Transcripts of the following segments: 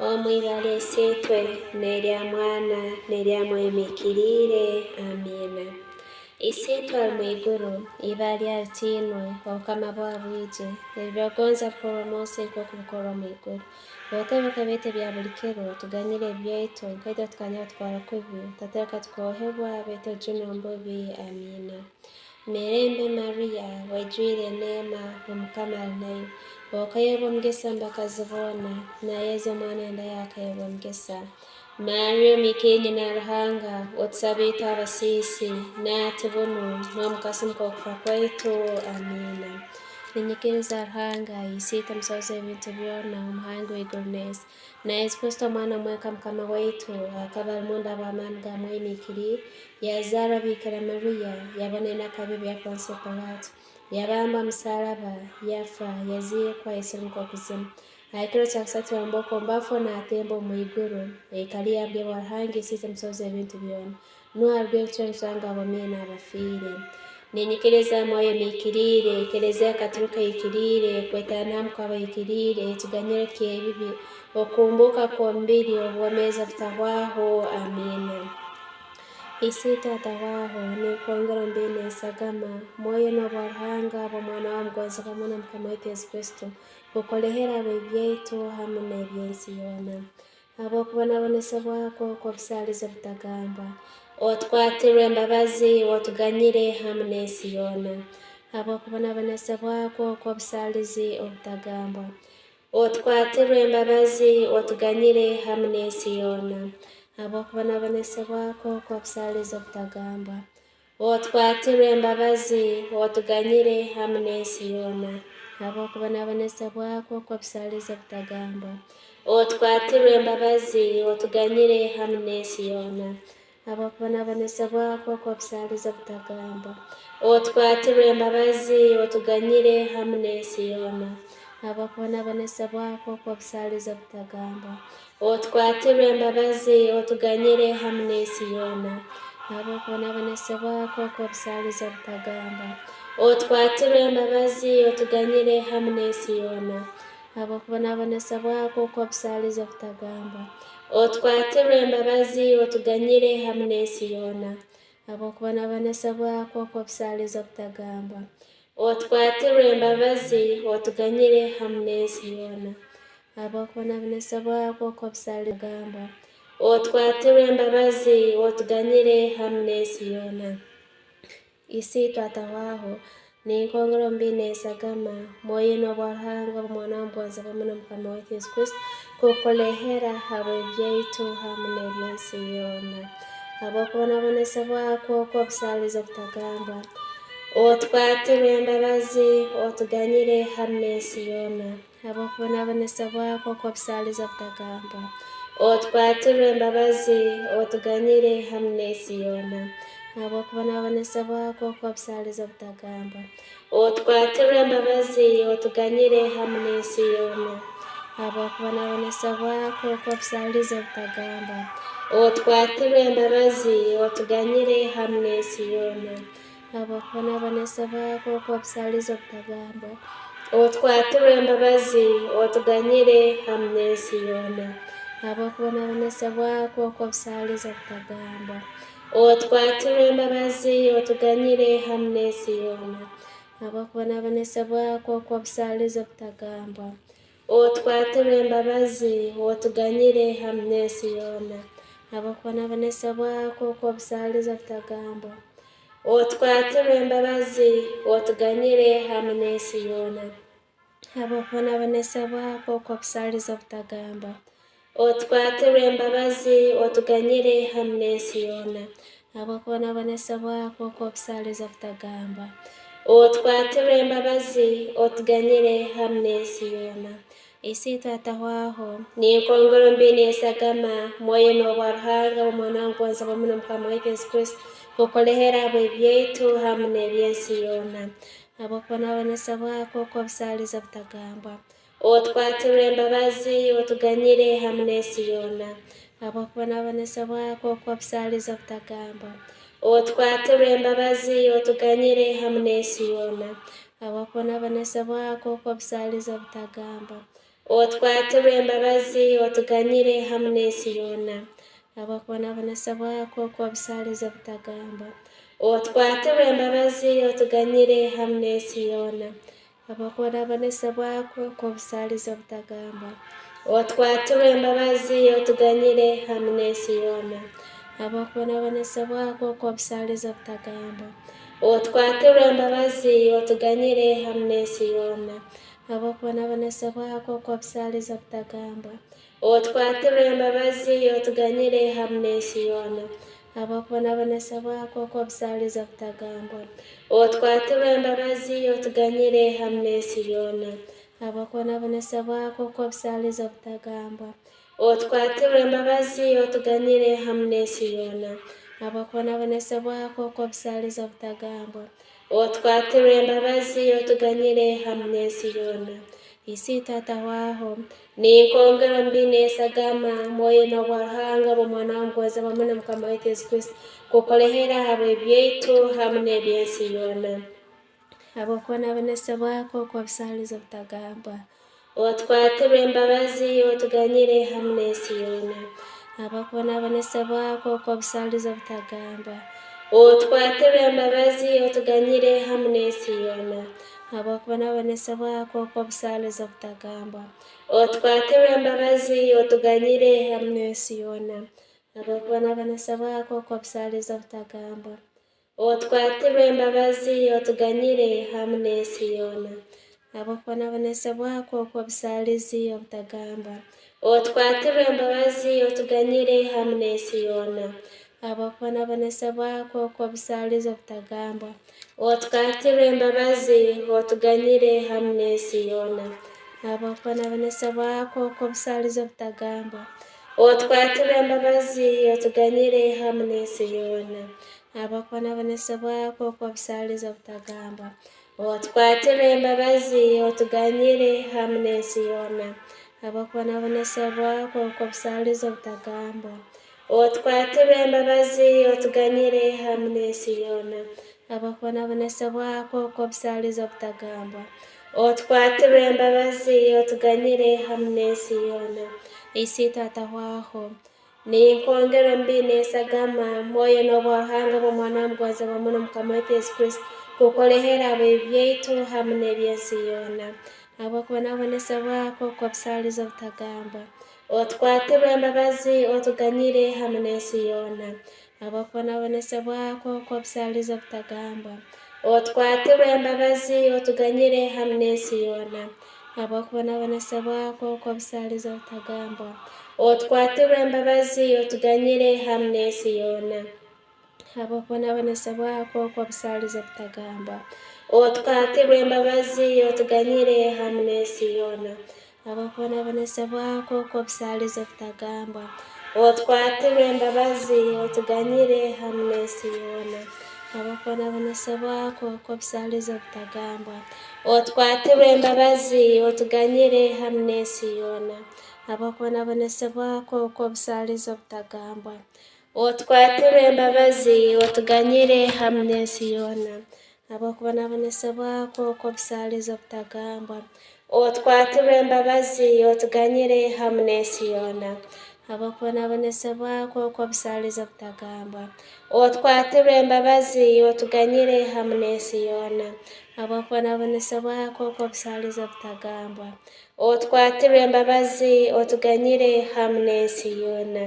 omwibale setwe nerya mwana nerya mwemikirire amina. Isitwa mwiguru ibalya tinwe okama bwabwije ebyogonza poromose kokukora mwiguru botebuka bete bya bulikero tuganyire byaitu kaita tukanya twara kubi tateka tukohebwa bete junombobi amina. Mirembe Maria wajwire neema omukama nayo okayebo mgesa mbakazibona na Yezu mwana enda yakayebo mgesa. Maria mikenye na ruhanga otsabita abasisi natubunu nomukasi mukokufa kwaitu amina. Ninyikiriza ruhanga isita msoze ebintu byona umuhanga w'igurnesi na Yesu Kristo mwana mweka mukama waitu akaba munda bw'amani gamwimikiri yazara Bikira Maria yabonena kabibi ya Ponsi Pilato yabamba msalaba yafa yazikwa yisirumuka kuzimu aikiro chakusati wamboko mbafo na atembo mwiguru ekalia bya wahangi isita msoze ebintu byona nuarwe uchensanga abamina abafire. Ninyikiriza moyo mikirire kelezea katuruka ikirire kwetana mkaba ikirire tuganyire kiebibi okumbuka kwa mbili obwomeza butawaho amina. Isita tawaho ni kuongera mbele sagama moyo no barhanga bo mwana wa mgonza pamoja mkama wetu Yesu Kristo ukolehera webyetu hamuna ebyensiyona abo kubona bonesa bwako kwa busaliza butagamba otwatirwe embabazi otuganyire hamuna esiyona abo kubona bonesa bwako kwa busalizi obutagamba otwatirwe embabazi otuganyire hamuna esiyona abo kubona bonesa bwako kwa busaliza obutagamba otwatirwe embabazi otuganyire hamuna esiyona abo kubona bonesa bwako kwa busaliza obutagamba otwatirwe embabazi otuganyire hamuna esiyona abo kubona bonesa bwako kwa busaliza obutagamba otwatirwe embabazi otuganyire hamuna esiyona abo kubona bonesa bwako kwa busaliza obutagamba otwatirwe embabazi otuganyire hamuna esiyona abo kubona bonesa bwako kwa busaliza obutagamba otwatirwe embabazi otuganyire hamuna esiyona abo kubona bonesa bwako kwa busaliza obutagamba otwatirwe embabazi otuganyire hamuna esiyona abo kubona bonesa bwako kwa busaliza obutagamba otwatirwe embabazi otuganyire hamuna esiyona abo kubona bonesa bwako kwa busaliza obutagamba otwatirwe embabazi otuganyire hamuna esiyona. Isi twatawaho ni kongero mbine sagama moyo no barhanga mwana mwanza pamona mkama wetu Yesu Kristo kukolehera hawe byaitu hamuna ebyensiyona abo kubona bonesa bwako kwa busaliza butagamba otwatirwe embabazi otuganyire hamuna esiyona abo kubona bonesa bwako kwa busaliza butagamba otwatirwe embabazi otuganyire hamuna esiyona abo kubona bonesa bwako kwa busaliza butagamba otwatirwe embabazi otuganyire hamuna esiyona abo kubona bonesa bwako kwa busaliza butagamba otwatirwe embabazi otuganyire hamuna esiyona abo kubona bonesa bwako kwa busaliza butagamba otwatirwe embabazi otuganyire hamuna esiyona abo kubona bonesa bwako kwa busaliza butagamba otwatirwe embabazi otuganyire hamuna esiyona abo kubona bonesa bwako kwa busaliza butagamba otwatirwe embabazi otuganyire hamuna esiyona abo kubona bonesa bwako kwa busaliza butagamba otwatirwe embabazi otuganyire hamuna esiyona abo kubona bonesa bwako kwa busaliza butagamba otwatirwe embabazi otuganyire hamuna esiyona abo kubona bonesa bwako kwa busaliza butagamba otwatirwe embabazi otuganyire hamuna esiyona. Isi twatawaho ni kongoro mbine sagama moyo no barhanga mwana mwanza pamona mkama wetu Yesu Kristo kukolehera abo byaitu hamuna ebyensiyona abo kubona bonesa bwako kwa busaliza butagamba otwatirwe embabazi otuganyire hamuna esiyona abo kubona bonesa bwako kwa busaliza butagamba otwatirwe embabazi otuganyire hamuna esiyona abo kubona bonesa bwako kwa busaliza butagamba otwature imbabazi otuganyire hamwe n'isi yona abakubona banasabwa ko bisaliza butagamba otwature imbabazi otuganyire hamwe n'isi yona abakubona banasabwa ko bisaliza butagamba otwature imbabazi otuganyire hamwe n'isi yona abakubona banasabwa ko bisaliza butagamba otwature imbabazi otuganyire hamwe n'isi yona abakubona banasabwa ko bisaliza butagamba otwature imbabazi otuganyire hamwe n'isi yona abakubona banasabwa ko bisaliza butagamba otwature imbabazi otuganyire hamwe n'isi yona abakubona banasabwa ko bisaliza butagamba otwature imbabazi otuganyire hamwe n'isi yona abakubona banasabwa ko bisaliza butagamba otwature imbabazi otuganyire hamwe n'isi yona isi tata waho ni kongera mbine sagama moyo na wahanga bomwana mgoza bamuna mukama wetu Yesu Kristo kukolehera habwe byetu hamwe n'ebyensi yona abakubona banasabwa ko bisaliza butagamba otwature imbabazi otuganyire hamwe n'isi yona abakubona banasabwa ko bisaliza butagamba otwature imbabazi otuganyire hamwe n'isi yona abakubona banasabwa ko bisaliza butagamba otwature imbabazi otuganyire hamwe n'isi yona abakubona banasabwa ko bisaliza butagamba otwature imbabazi otuganyire hamwe n'isi yona abakubona banasabwa ko bisaliza butagamba otwature imbabazi otuganyire hamwe n'isi yona abakubona banasabwa ko bisaliza butagamba otwature imbabazi otuganyire hamwe n'isi yona abakubona banasabwa ko bisaliza butagamba otwature imbabazi otuganyire hamwe n'isi yona abakubona banasabwa ko bisaliza butagamba otwature imbabazi otuganyire hamwe n'isi yona abakubona banasabwa ko bisaliza butagamba otwature imbabazi otuganyire hamwe n'isi yona abakubona banasabwa ko bisaliza butagamba otwature imbabazi otuganyire hamwe n'isi yona isi tata waho ni kongera mbine sagama moyo na wahanga bomwana mgoza bamuna mukama wetu Yesu Kristo kukolehera byetu hamwe n'ebyensi yona abakubona banasabwa ko bisaliza butagamba otwature imbabazi otuganyire hamwe n'isi yona abakubona banasabwa ko bisaliza butagamba otwature imbabazi otuganyire hamwe n'isi yona abakubona banasabwa ko bisaliza butagamba otwature imbabazi otuganyire hamwe n'isi yona abakubona banasabwa ko bisaliza butagamba otwature imbabazi otuganyire hamwe n'isi yona abakubona banasabwa ko bisaliza butagamba otwature imbabazi otuganyire hamwe n'isi yona abakubona banasabwa ko bisaliza butagamba otwature imbabazi otuganyire hamwe n'isi yona abakubona banasabwa ko bisaliza butagamba otwature imbabazi otuganyire hamwe n'isi yona abakubona banasabwa ko bisaliza butagamba otwature imbabazi otuganyire hamwe n'isi yona abakubona banasabwa ko bisaliza butagamba otwature imbabazi otuganyire hamwe n'isi yona abakubona banasabwa ko bisaliza butagamba otwature imbabazi otuganyire hamwe n'isi yona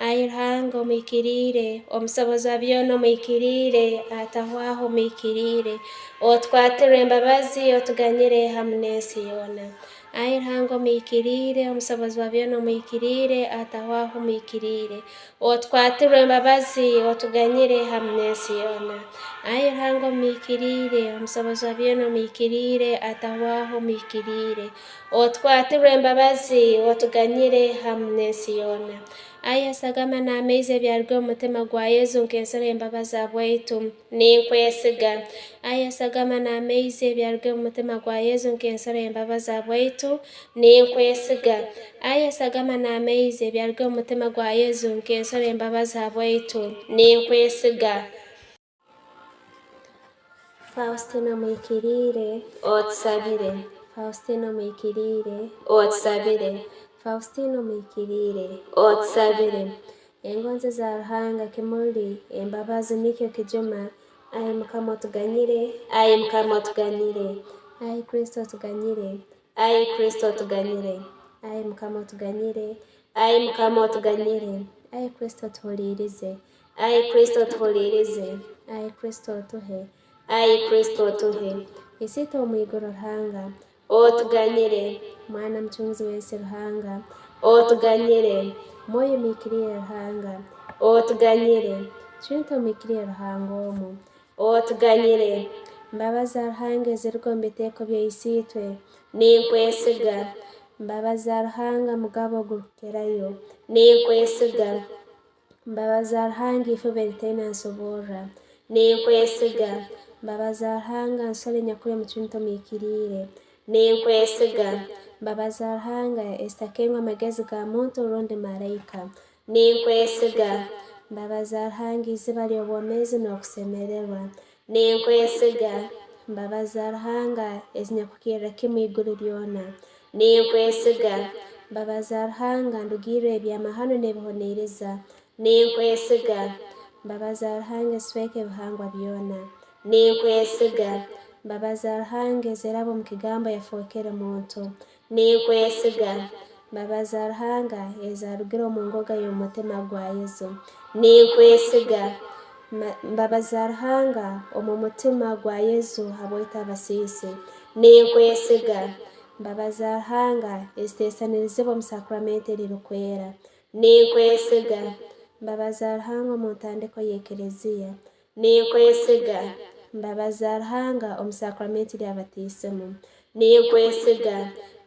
ayirhanga umwikirire omusobozi wa byona umwikirire atahwaho umwikirire otwature imbabazi otuganyire hamwe n'isi yona ayirhanga umwikirire omusobozi wa byona umwikirire atahwaho umwikirire otwature imbabazi otuganyire hamwe n'isi yona ayirhanga umwikirire omusobozi wa byona umwikirire atahwaho umwikirire otwature imbabazi otuganyire hamwe n'isi yona aya sagama na ameize byarwe umutima gwa Yesu nkensera imbabazi abwaitu ninkwesiga aya sagama na ameize byarwe umutima gwa Yesu nkensera imbabazi abwaitu ninkwesiga aya sagama na ameize byarwe umutima gwa Yesu nkensera imbabazi abwaitu ninkwesiga Faustina mwikirire otusabire Faustino Mwikirire otusabire. Faustino Mwikirire otusabire. Engonzi za Ruhanga kimuli embabazi nikyo kijuma. Ayi Mukama otuganyire, ayi Mukama otuganyire, ayi Kristo otuganyire, ayi Kristo otuganyire, ayi Mukama otuganyire, ayi Mukama otuganyire, ayi Kristo otuhulirize, ayi Kristo otuhulirize, ayi Kristo otuhe, ayi Kristo otuhe. Isito mwiguru Ruhanga otuganyire, Mwana mchunguzi wese Ruhanga otuganyire, Moyo mwikiriye Ruhanga otuganyire, Chinto mwikiriye Ruhanga omu otuganyire. Mbabaza Ruhanga eziriko mbiteko byaisitwe ninkwesiga. Mbabaza Ruhanga mugabo gurukerayo ninkwesiga. Mbabaza Ruhanga ifuba eritena nsobora ninkwesiga. Mbabaza Ruhanga nsole nyakuri mukintu mwikirire ninkwesiga. Mbabaza Ruhanga esitakengwa amagezi ga muntu rundi malaika ninkwesiga. Mbabaza Ruhanga iziba ly'obwomezi n'okusemererwa ninkwesiga. Mbabaza Ruhanga ezinyakukirira kimu iguru lyona ninkwesiga. Mbabaza Ruhanga ndugirwe ebyamahano n'ebihoniriza ninkwesiga. Mbabaza Ruhanga esweke ebihangwa byona ninkwesiga. Mbabaza Ruhanga ezirabo mu kigambo yafokere muntu ninkwesiga. Mbabaza Ruhanga ezarugire mu ngoga y'omutima gwa Yesu ninkwesiga. Mbabaza Ruhanga omu mutima gwa Yesu habweta abasisi ninkwesiga. Mbabaza Ruhanga eziteesanirizibwa mu sakramenti erirukwera ninkwesiga. Mbabaza Ruhanga omu ntandiko y'ekereziya ninkwesiga. Mbabaza Ruhanga omu sakramenti ly'abatisimu ninkwesiga.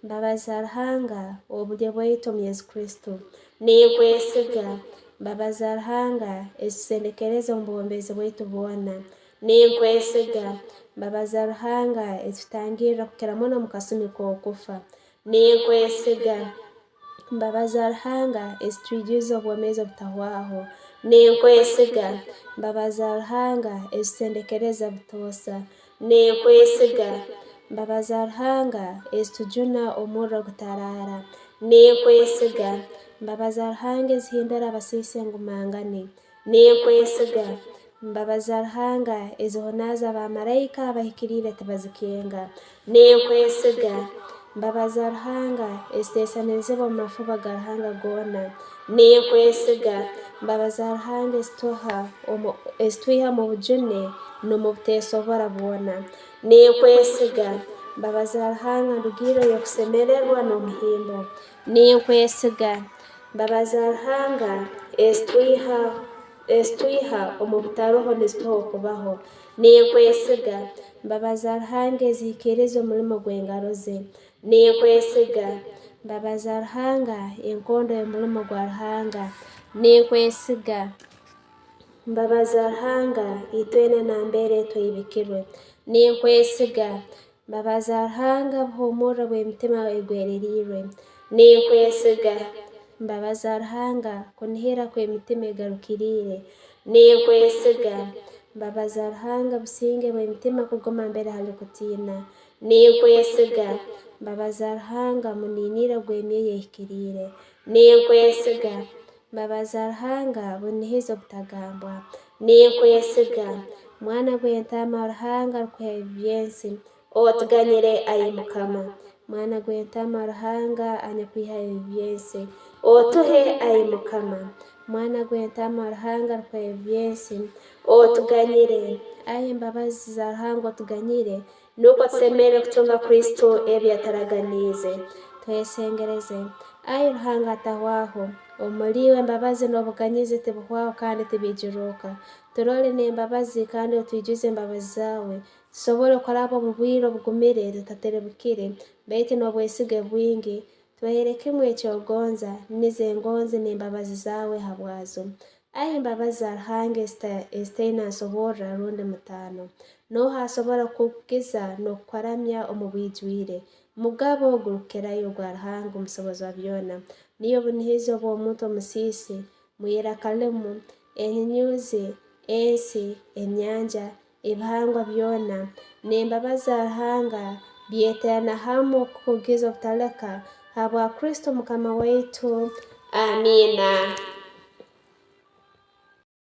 Mbabaza Ruhanga obulyo bwaitu omu Yesu Kristo ninkwesiga. Mbabaza Ruhanga ezisendekereza omu bwombezi bwaitu bwona ninkwesiga. Mbabaza Ruhanga ezitutangirira kukira muno mu kasumi k'okufa ninkwesiga. Mbabaza Ruhanga ezitwijuza obwomezi obutahwaho ninkwesiga. Mbabaza Ruhanga ezisendekereza butoosa ninkwesiga. Mbabaza Ruhanga ezitujuna omurro gutarara ninkwesiga. Mbabaza Ruhanga ezihindura abasisi engumangani ninkwesiga. Mbabaza Ruhanga ezihonaza abamalaika abahikirire tibazikenga ninkwesiga. Mbabaza Ruhanga eziteesanirizibwa mu mafuba ga Ruhanga gona ninkwesiga. Mbabaza Ruhanga ezitwiha mu bujune n'omu buteesobora bwona ninkwesiga. Mbabaza Ruhanga ndugiro y'okusemererwa n'omuhimbo ninkwesiga. Mbabaza Ruhanga ezitwiha omu butaroho nizituha okubaho ninkwesiga. Mbabaza Ruhanga ezihikiriza omulimo gw'engaro ze ninkwesiga. Mbabaza Ruhanga enkondo y'omulimo gwa Ruhanga ninkwesiga. Mbabaza Ruhanga itwene nambere twibikirwe ninkwesiga. Mbabaza Ruhanga buhumurro bw'emitima egwererirwe ninkwesiga. Mbabaza Ruhanga kunihira kw'emitima egarukirire ninkwesiga. Mbabaza Ruhanga businge bw'emitima kuguma mbere hali kutiina ninkwesiga. Mbabaza Ruhanga muniniro gw'emyoyo ehikirire ninkwesiga. Mbabaza Ruhanga bunihizo butagambwa ninkwesiga. Mwana gw'entaama Ruhanga rukuha ebyensi otuganyire ayi Mukama. Mwana gw'entaama Ruhanga anyakwiha ebyensi otuhe ayi Mukama. Mwana gw'entaama Ruhanga rukuha ebyensi otuganyire. Ayi mbabazi za Ruhanga otuganyire nuko tusemere kutunga Kristo ebyataraganize twesengereze. Ayi Ruhanga atahwaho omuliwe embabazi n'obuganyizi tibuhwaho kandi tibijuruka. Turole n'embabazi kandi otwijuze embabazi zawe tusobole kuraba mu bwire obugumire tutaterebukire baitu n'obwesige bwingi tweherekemu ekyogonza nize engonzi n'embabazi zawe habwazo. Ayi mbabazi za Ruhanga ezitaina nsobora rundi mutaano noho asobora kukukiza n'okukwaramya omu bwijwire mugabo gurukerayo gwa Ruhanga omusobozi wa byona niyo bunihizo bw'omuntu omusisi muyirakalemu enyenyuzi ensi enyanja ebihangwa byona n'embabazi za Ruhanga bietana hamu kugiza utaleka habwa Kristo mukama wetu. Amina.